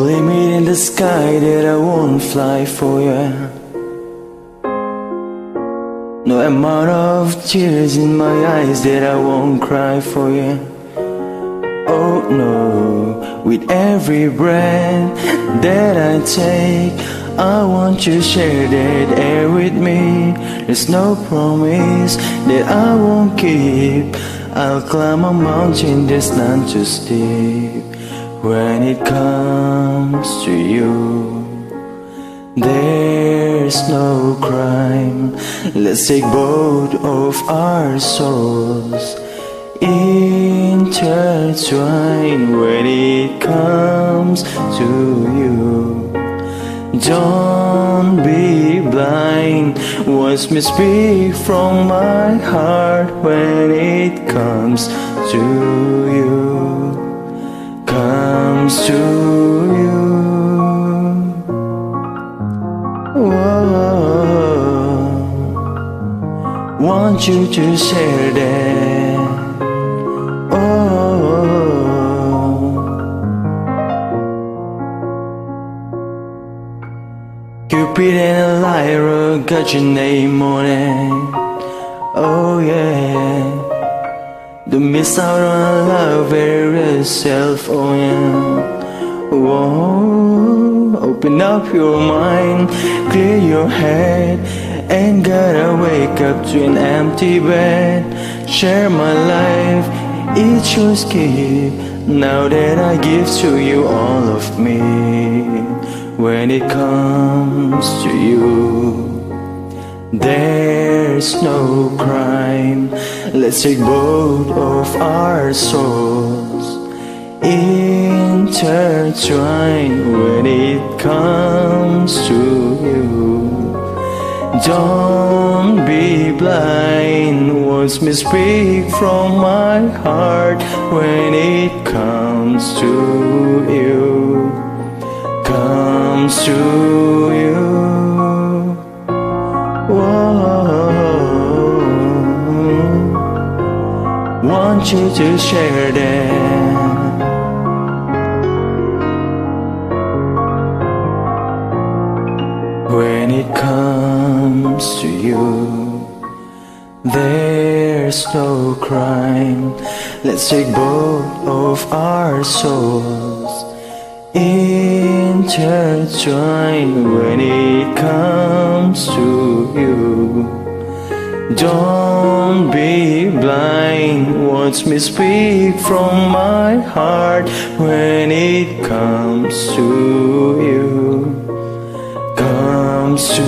limit in the sky that I won't fly for you. No amount of tears in my eyes that I won't cry for you. Oh no, with every breath that I take, I want you to share that air with me. There's no promise that I won't keep. I'll climb a mountain that's not too steep. When it comes to you, there's no crime. Let's take both of our souls, intertwine. When it comes to you, don't be blind. Watch me speak from my heart. When it comes to you, comes to you. Whoa. Want you to share that. Oh, Cupid and a Lyra got your name on it. Oh yeah. Don't miss out on love, wear yourself on it. Whoa. Open up your mind, clear your head. Ain't gotta wake up to an empty bed. Share my life, it's yours, keep. Now that I give to you all of me. When it comes to you, there's no crime. Let's take both of our souls, intertwine. When it comes to you, don't be blind. Watch me speak from my heart. When it comes to you, comes to you. Whoa. Want you to share that. When it comes to you, there's no crime. Let's take both of our souls, intertwine. When it comes to you, don't be blind. Watch me speak from my heart. When it comes to you, comes to